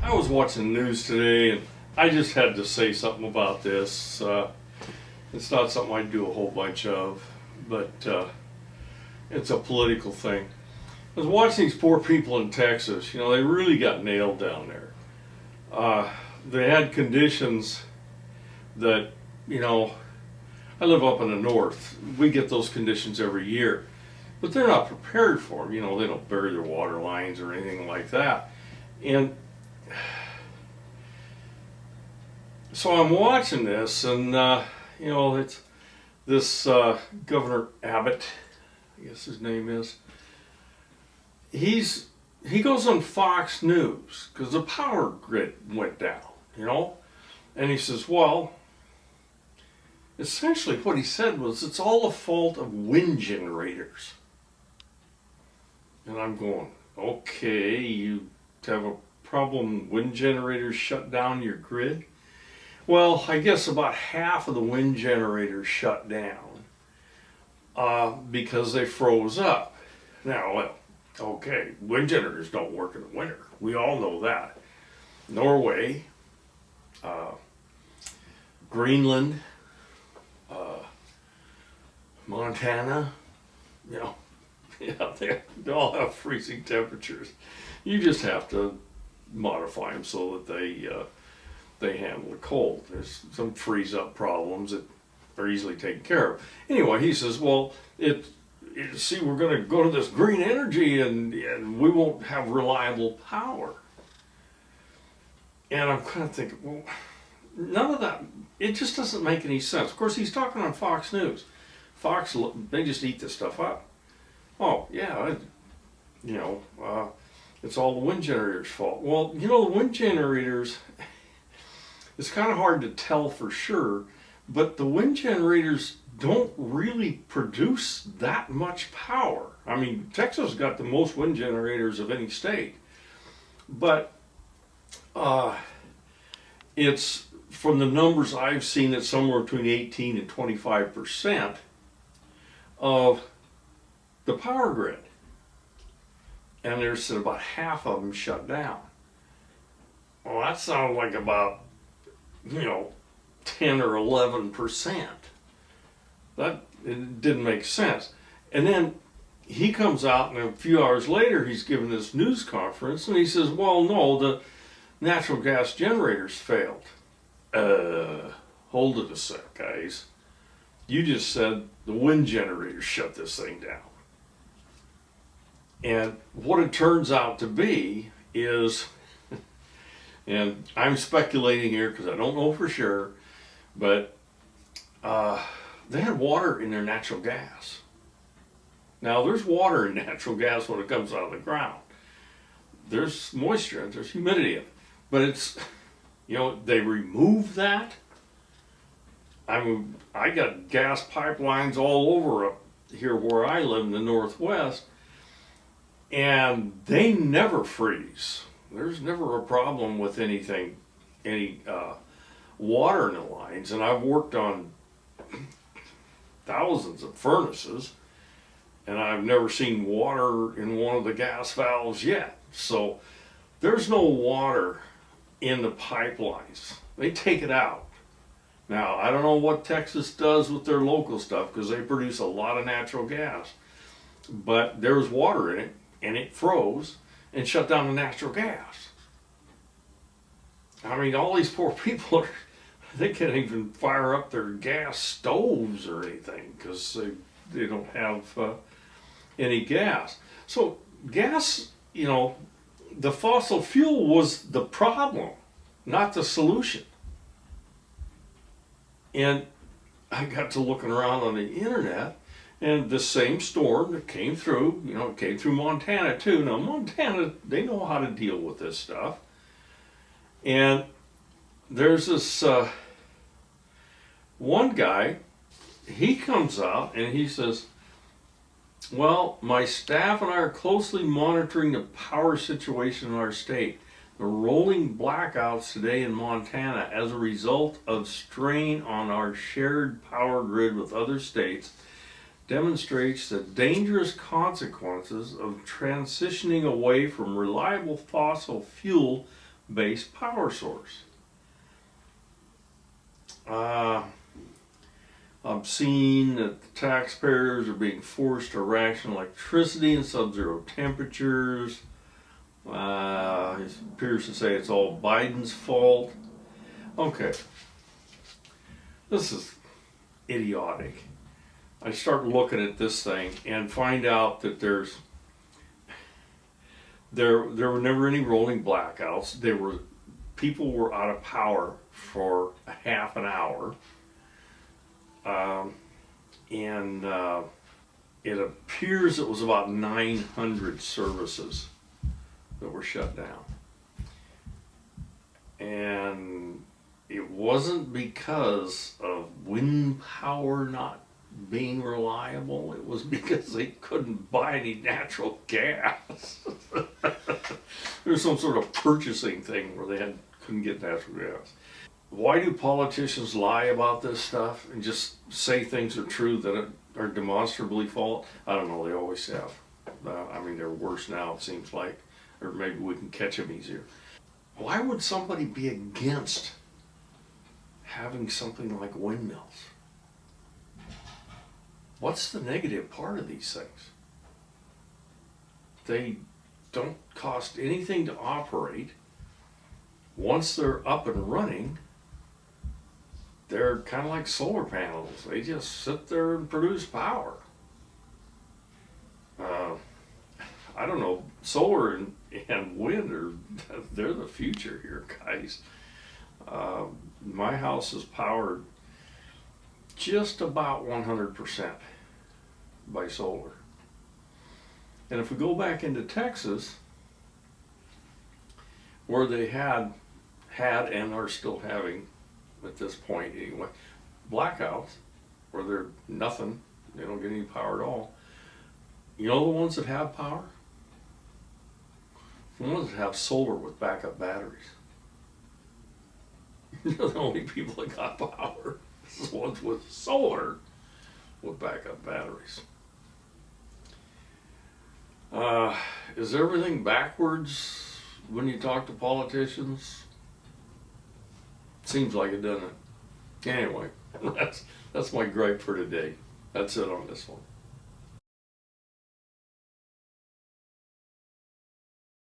I was watching the news today and I just had to say something about this. It's not something I do a whole bunch of, but it's a political thing. I was watching these poor people in Texas. You know, they really got nailed down there. They had conditions that, you know, I live up in the north. We get those conditions every year. But they're not prepared for them. You know, they don't bury their water lines or anything like that. And so I'm watching this, and you know, it's this Governor Abbott, I guess his name is. He goes on Fox News because the power grid went down, you know, and he says, well, essentially what he said was it's all the fault of wind generators. And I'm going, okay, you have a problem, wind generators shut down your grid? Well, I guess about half of the wind generators shut down because they froze up. Now, well, okay, wind generators don't work in the winter. We all know that. Norway, Greenland, Montana, you know, yeah, they all have freezing temperatures. You just have to modify them so that they handle the cold. There's some freeze up problems that are easily taken care of. Anyway, he says, well, see, we're going to go to this green energy and we won't have reliable power. And I'm kind of thinking, well, none of that, it just doesn't make any sense. Of course, he's talking on Fox News. Fox, they just eat this stuff up. Oh, yeah, you know, it's all the wind generators' fault. Well, you know, the wind generators, it's kind of hard to tell for sure, but the wind generators don't really produce that much power. I mean, Texas got the most wind generators of any state, but it's, from the numbers I've seen, it's somewhere between 18 and 25% of the power grid. And there's about half of them shut down. Well, that sounds like about, you know, 10 or 11%. That, it didn't make sense. And then he comes out, and a few hours later he's giving this news conference, and he says, well, no, the natural gas generators failed. Hold it a sec, guys. You just said the wind generators shut this thing down. And what it turns out to be is, and I'm speculating here because I don't know for sure, but they had water in their natural gas. Now, there's water in natural gas when it comes out of the ground. There's moisture, there's humidity in it. But it's, you know, they removed that. I mean, I got gas pipelines all over up here where I live in the Northwest, and they never freeze. There's never a problem with anything, any water in the lines, and I've worked on thousands of furnaces, and I've never seen water in one of the gas valves yet. So there's no water in the pipelines. They take it out. Now, I don't know what Texas does with their local stuff because they produce a lot of natural gas, but there was water in it, and it froze and shut down the natural gas. I mean, all these poor people, they can't even fire up their gas stoves or anything because they don't have any gas. So gas, you know, the fossil fuel was the problem, not the solution. And I got to looking around on the internet, and the same storm that came through, you know, it came through Montana too. Now, Montana, they know how to deal with this stuff. And there's this one guy, he comes out and he says, well, my staff and I are closely monitoring the power situation in our state. The rolling blackouts today in Montana as a result of strain on our shared power grid with other states demonstrates the dangerous consequences of transitioning away from reliable fossil fuel based power source. Uh, I've seen that the taxpayers are being forced to ration electricity in sub-zero temperatures. It appears to say it's all Biden's fault. Okay, this is idiotic. I start looking at this thing and find out that there were never any rolling blackouts. People were out of power for a half an hour, and it appears it was about 900 services that were shut down, and it wasn't because of wind power not being reliable. It was because they couldn't buy any natural gas. There's some sort of purchasing thing where they couldn't get natural gas. Why do politicians lie about this stuff and just say things are true that are demonstrably false? I don't know, they always have. I mean, they're worse now, it seems like, or maybe we can catch them easier. Why would somebody be against having something like windmills? What's the negative part of these things? They don't cost anything to operate. Once they're up and running, they're kind of like solar panels. They just sit there and produce power. I don't know, solar and wind they're the future here, guys. My house is powered just about 100% by solar. And if we go back into Texas, where they had and are still having, at this point anyway, blackouts, where they're nothing, they don't get any power at all. You know the ones that have power? The ones that have solar with backup batteries. They're the only people that got power. The ones with solar with backup batteries. Is everything backwards when you talk to politicians? Seems like it, doesn't it? Anyway, that's my gripe for today. That's it on this one.